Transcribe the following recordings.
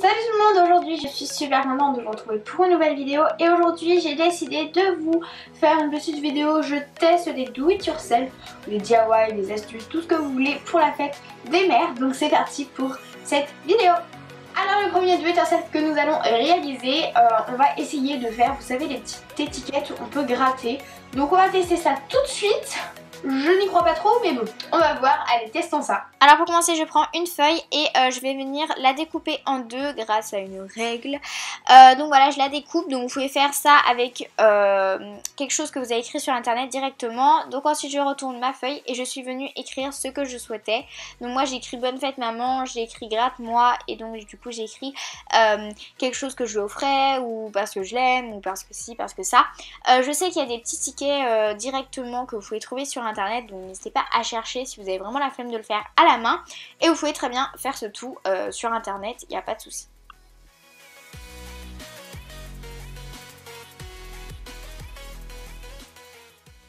Salut tout le monde, aujourd'hui je suis super contente de vous retrouver pour une nouvelle vidéo et aujourd'hui j'ai décidé de vous faire une petite vidéo. Je teste des do it yourself, des DIY, des astuces, tout ce que vous voulez pour la fête des mères. Donc c'est parti pour cette vidéo. Alors le premier do it yourself que nous allons réaliser, on va essayer de faire, vous savez, les petites étiquettes où on peut gratter. Donc on va tester ça tout de suite. Je n'y crois pas trop mais bon, on va voir, allez testons ça. Alors pour commencer je prends une feuille et je vais venir la découper en deux grâce à une règle. Donc voilà, je la découpe, donc vous pouvez faire ça avec quelque chose que vous avez écrit sur internet directement. Donc ensuite je retourne ma feuille et je suis venue écrire ce que je souhaitais. Donc moi j'ai écrit bonne fête maman, j'ai écrit gratte moi et donc du coup j'ai écrit quelque chose que je lui offrais ou parce que je l'aime ou parce que si, parce que ça. Je sais qu'il y a des petits tickets directement que vous pouvez trouver sur internet, donc n'hésitez pas à chercher si vous avez vraiment la flemme de le faire à la main et vous pouvez très bien faire ce tout sur internet, il n'y a pas de souci.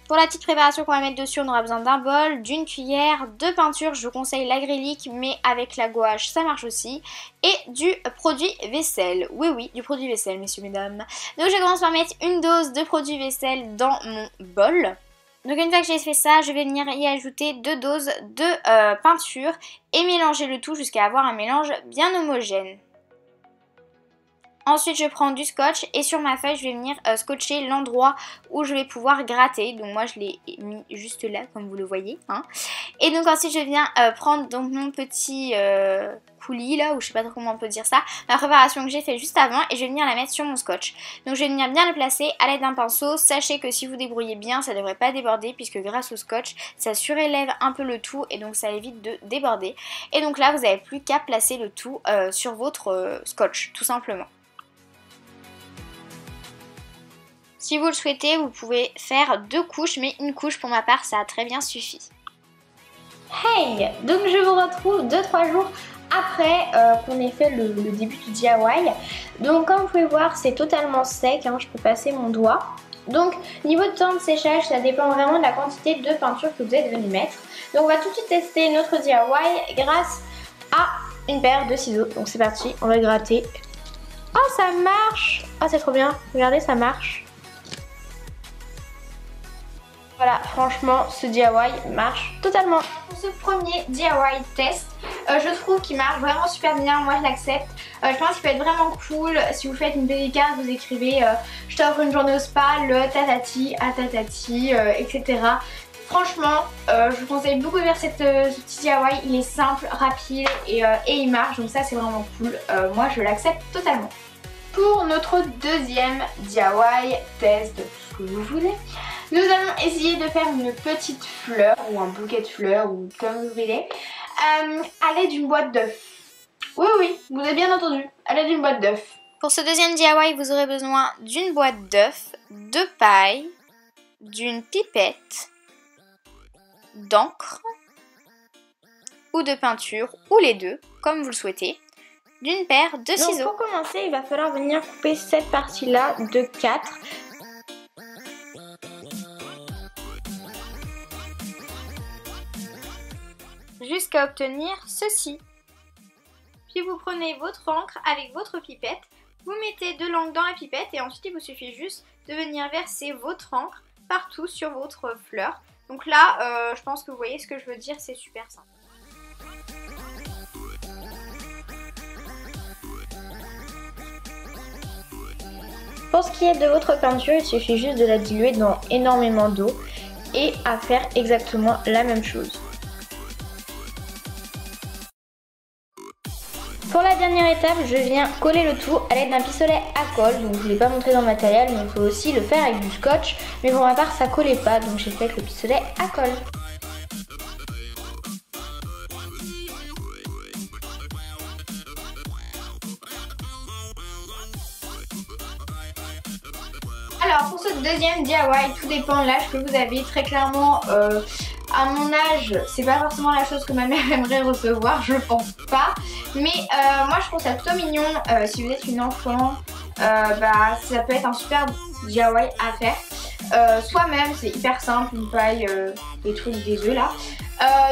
Pour la petite préparation qu'on va mettre dessus, on aura besoin d'un bol, d'une cuillère, de peinture, je vous conseille l'acrylique mais avec la gouache ça marche aussi, et du produit vaisselle. Oui, du produit vaisselle messieurs mesdames. Donc je commence par mettre une dose de produit vaisselle dans mon bol. Donc une fois que j'ai fait ça, je vais venir y ajouter 2 doses de peinture et mélanger le tout jusqu'à avoir un mélange bien homogène. Ensuite je prends du scotch et sur ma feuille je vais venir scotcher l'endroit où je vais pouvoir gratter. Donc moi je l'ai mis juste là comme vous le voyez. Hein. Et donc ensuite je viens prendre donc mon petit coulis là, ou je sais pas trop comment on peut dire ça, la préparation que j'ai fait juste avant et je vais venir la mettre sur mon scotch. Donc je vais venir bien le placer à l'aide d'un pinceau. Sachez que si vous débrouillez bien ça ne devrait pas déborder puisque grâce au scotch ça surélève un peu le tout et donc ça évite de déborder. Et donc là vous n'avez plus qu'à placer le tout sur votre scotch tout simplement. Si vous le souhaitez, vous pouvez faire 2 couches, mais une couche pour ma part, ça a très bien suffi. Hey! Donc je vous retrouve 2-3 jours après qu'on ait fait le début du DIY. Donc comme vous pouvez voir, c'est totalement sec, hein, je peux passer mon doigt. Donc niveau de temps de séchage, ça dépend vraiment de la quantité de peinture que vous êtes venu mettre. Donc on va tout de suite tester notre DIY grâce à une paire de ciseaux. Donc c'est parti, on va gratter. Oh ça marche! Oh c'est trop bien, regardez ça marche. Voilà, franchement, ce DIY marche totalement. Pour ce premier DIY test, je trouve qu'il marche vraiment super bien. Moi, je l'accepte. Je pense qu'il peut être vraiment cool. Si vous faites une dédicace, vous écrivez je t'offre une journée au spa, le tatati, à tatati, etc. Franchement, je vous conseille beaucoup de faire ce petit DIY. Il est simple, rapide et il marche. Donc ça, c'est vraiment cool. Moi, je l'accepte totalement. Pour notre deuxième DIY test, de tout ce que vous voulez, nous allons essayer de faire une petite fleur ou un bouquet de fleurs ou comme vous voulez à l'aide d'une boîte d'œufs. Oui, vous avez bien entendu, à l'aide d'une boîte d'œufs. Pour ce deuxième DIY, vous aurez besoin d'une boîte d'œufs, de paille, d'une pipette, d'encre ou de peinture ou les deux, comme vous le souhaitez, d'une paire de ciseaux. Donc pour commencer, il va falloir venir couper cette partie-là de 4. Jusqu'à obtenir ceci. Puis vous prenez votre encre avec votre pipette, vous mettez de l'encre dans la pipette et ensuite il vous suffit juste de venir verser votre encre partout sur votre fleur. Donc là, je pense que vous voyez ce que je veux dire, c'est super simple. Pour ce qui est de votre peinture, il suffit juste de la diluer dans énormément d'eau et à faire exactement la même chose. Pour la dernière étape, je viens coller le tout à l'aide d'un pistolet à colle. Donc je ne l'ai pas montré dans le matériel, mais il faut aussi le faire avec du scotch. Mais pour ma part, ça collait pas, donc j'ai fait avec le pistolet à colle. Alors pour ce deuxième DIY, tout dépend de l'âge que vous avez. Très clairement, à mon âge, c'est pas forcément la chose que ma mère aimerait recevoir, je pense pas. Mais moi je trouve ça plutôt mignon. Si vous êtes une enfant, ça peut être un super DIY à faire. Soi-même, c'est hyper simple, une paille, des trucs, des œufs là.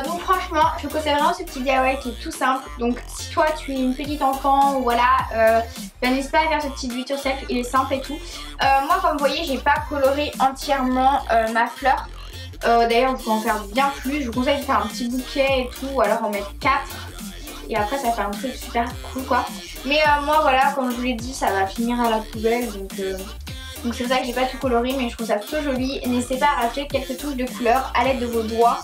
Donc franchement je vous conseille vraiment ce petit DIY qui est tout simple. Donc si toi tu es une petite enfant ou voilà, n'hésite pas à faire ce petit do it yourself, il est simple et tout. Moi comme vous voyez j'ai pas coloré entièrement ma fleur. D'ailleurs vous pouvez en faire bien plus, je vous conseille de faire un petit bouquet et tout, ou alors en mettre 4. Et après ça fait un truc super cool quoi. Mais moi voilà, comme je vous l'ai dit, ça va finir à la poubelle, donc c'est pour ça que j'ai pas tout coloré, mais je trouve ça plutôt joli. N'hésitez pas à rajouter quelques touches de couleur à l'aide de vos doigts.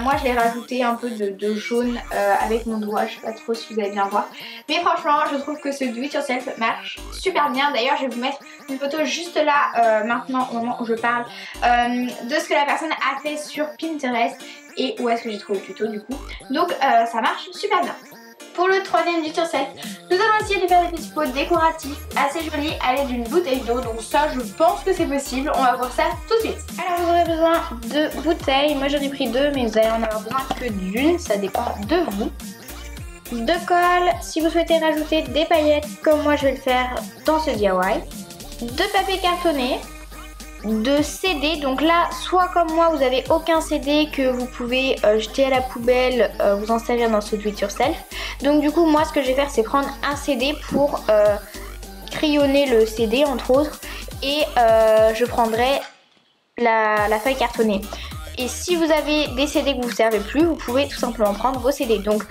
Moi je l'ai rajouté un peu de jaune avec mon doigt, je sais pas trop si vous allez bien voir. Mais franchement je trouve que ce do it yourself marche super bien. D'ailleurs je vais vous mettre une photo juste là maintenant au moment où je parle de ce que la personne a fait sur Pinterest et où est-ce que j'ai trouvé le tuto du coup. Donc ça marche super bien. Pour le troisième do it yourself, nous allons essayer de faire des petits pots décoratifs assez jolis à l'aide d'une bouteille d'eau. Donc ça je pense que c'est possible, on va voir ça tout de suite. Alors vous aurez besoin de bouteilles, moi j'en ai pris 2 mais vous allez en avoir besoin que d'une, ça dépend de vous. De colle, si vous souhaitez rajouter des paillettes comme moi je vais le faire dans ce DIY. De papier cartonné. De CD, donc là soit comme moi vous avez aucun CD que vous pouvez jeter à la poubelle, vous en servir dans ce do it yourself. Donc du coup moi ce que je vais faire c'est prendre un CD pour crayonner le CD entre autres, et je prendrai la feuille cartonnée. Et si vous avez des CD que vous ne servez plus, vous pouvez tout simplement prendre vos CD. Donc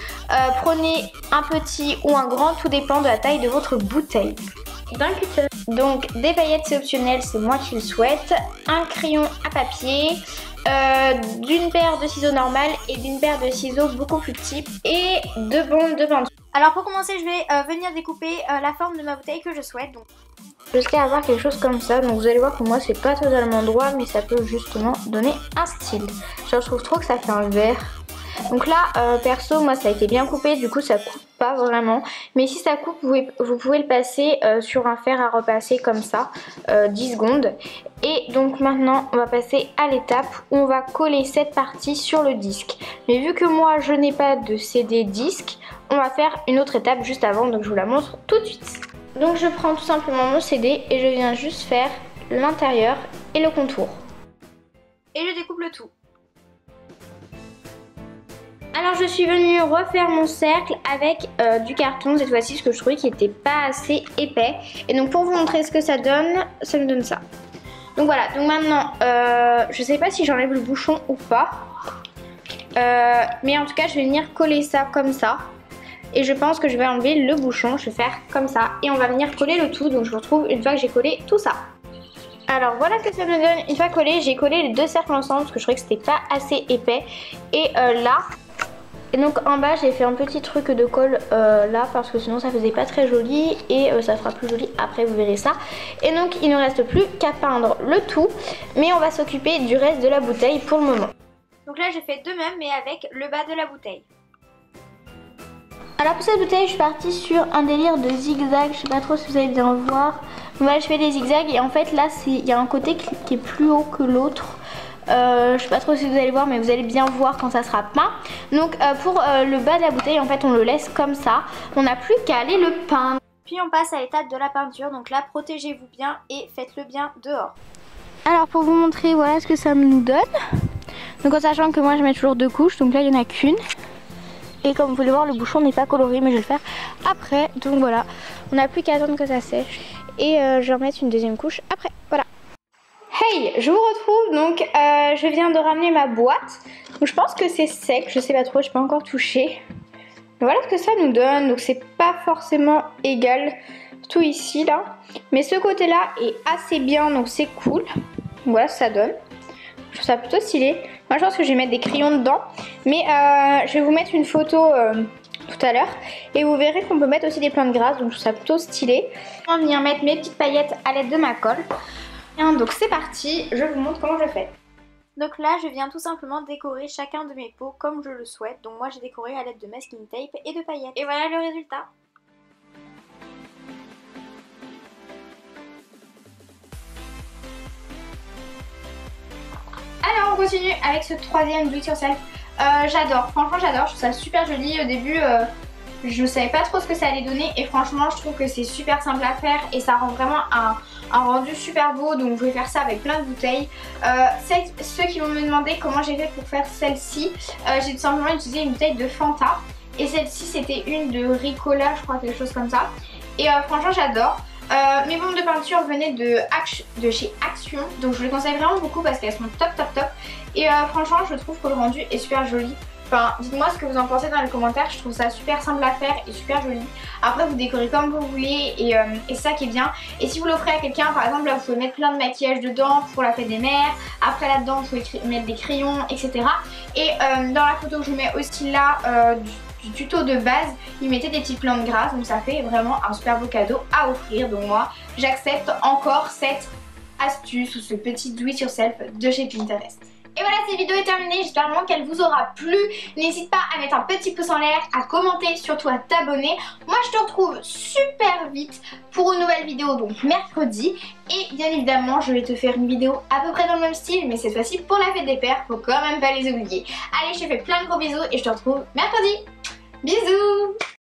prenez un petit ou un grand, tout dépend de la taille de votre bouteille. D'un cutter. Donc des paillettes c'est optionnel, c'est moi qui le souhaite. Un crayon à papier, d'une paire de ciseaux normales et d'une paire de ciseaux beaucoup plus petits, et 2 bombes de peinture. Alors pour commencer je vais venir découper la forme de ma bouteille que je souhaite. Donc jusqu'à avoir quelque chose comme ça. Donc vous allez voir que moi c'est pas totalement droit, mais ça peut justement donner un style. Genre, je trouve trop que ça fait un verre. Donc là perso moi ça a été bien coupé, du coup ça coupe pas vraiment, mais si ça coupe vous pouvez le passer sur un fer à repasser comme ça 10 secondes. Et donc maintenant on va passer à l'étape où on va coller cette partie sur le disque. Mais vu que moi je n'ai pas de CD disque, on va faire une autre étape juste avant, donc je vous la montre tout de suite. Donc je prends tout simplement mon CD et je viens juste faire l'intérieur et le contour. Et je découpe le tout. Alors je suis venue refaire mon cercle avec du carton cette fois-ci, parce que je trouvais qu'il n'était pas assez épais. Et donc pour vous montrer ce que ça me donne ça. Donc voilà, donc maintenant je sais pas si j'enlève le bouchon ou pas. Mais en tout cas je vais venir coller ça comme ça. Et je pense que je vais enlever le bouchon, je vais faire comme ça. Et on va venir coller le tout, donc je vous retrouve une fois que j'ai collé tout ça. Alors voilà ce que ça me donne une fois collé. J'ai collé les 2 cercles ensemble parce que je trouvais que c'était pas assez épais. Et là... Et donc en bas j'ai fait un petit truc de colle là, parce que sinon ça faisait pas très joli, et ça fera plus joli après, vous verrez ça. Et donc il ne reste plus qu'à peindre le tout, mais on va s'occuper du reste de la bouteille pour le moment. Donc là j'ai fait de même mais avec le bas de la bouteille. Alors pour cette bouteille je suis partie sur un délire de zigzag, je sais pas trop si vous allez bien voir. Voilà, je fais des zigzags et en fait là il y a un côté qui est plus haut que l'autre. Je sais pas trop si vous allez voir, mais vous allez bien voir quand ça sera peint. Donc pour le bas de la bouteille en fait on le laisse comme ça, on n'a plus qu'à aller le peindre. Puis on passe à l'étape de la peinture, donc là protégez-vous bien et faites-le bien dehors. Alors pour vous montrer voilà ce que ça nous donne. Donc en sachant que moi je mets toujours 2 couches, donc là il n'y en a qu'une. Et comme vous pouvez voir le bouchon n'est pas coloré, mais je vais le faire après. Donc voilà, on n'a plus qu'à attendre que ça sèche. Et je vais en mettre une deuxième couche après, voilà. Hey, je vous retrouve, donc je viens de ramener ma boîte. Donc je pense que c'est sec, je sais pas trop, je n'ai pas encore touché. Voilà ce que ça nous donne, donc c'est pas forcément égal tout ici là. Mais ce côté là est assez bien, donc c'est cool. Voilà ce que ça donne. Je trouve ça plutôt stylé. Moi je pense que je vais mettre des crayons dedans. Mais je vais vous mettre une photo tout à l'heure. Et vous verrez qu'on peut mettre aussi des plantes grasses, donc je trouve ça plutôt stylé. Je vais venir mettre mes petites paillettes à l'aide de ma colle. Donc c'est parti, je vous montre comment je fais. Donc là je viens tout simplement décorer chacun de mes pots comme je le souhaite. Donc moi j'ai décoré à l'aide de masking tape et de paillettes. Et voilà le résultat. Alors on continue avec ce troisième do it yourself. J'adore, franchement j'adore, je trouve ça super joli. Au début je savais pas trop ce que ça allait donner et franchement je trouve que c'est super simple à faire et ça rend vraiment un rendu super beau. Donc je vais faire ça avec plein de bouteilles. Ceux qui vont me demander comment j'ai fait pour faire celle-ci, j'ai tout simplement utilisé une bouteille de Fanta et celle-ci c'était une de Ricola, je crois, quelque chose comme ça. Et franchement j'adore. Mes bombes de peinture venaient de chez Action, donc je les conseille vraiment beaucoup parce qu'elles sont top. Et franchement je trouve que le rendu est super joli. Enfin, dites-moi ce que vous en pensez dans les commentaires, je trouve ça super simple à faire et super joli. Après vous décorez comme vous voulez et c'est ça qui est bien. Et si vous l'offrez à quelqu'un, par exemple là vous pouvez mettre plein de maquillage dedans pour la fête des mères. Après là-dedans vous pouvez mettre des crayons, etc. Et dans la photo que je vous mets aussi là du tuto de base, il mettait des petites plantes grasses, donc ça fait vraiment un super beau cadeau à offrir. Donc moi j'accepte encore cette astuce ou ce petit do it yourself de chez Pinterest. Et voilà, cette vidéo est terminée, j'espère vraiment qu'elle vous aura plu. N'hésite pas à mettre un petit pouce en l'air, à commenter, surtout à t'abonner. Moi je te retrouve super vite pour une nouvelle vidéo, donc mercredi. Et bien évidemment je vais te faire une vidéo à peu près dans le même style, mais cette fois-ci pour la fête des pères, faut quand même pas les oublier. Allez, je te fais plein de gros bisous et je te retrouve mercredi. Bisous.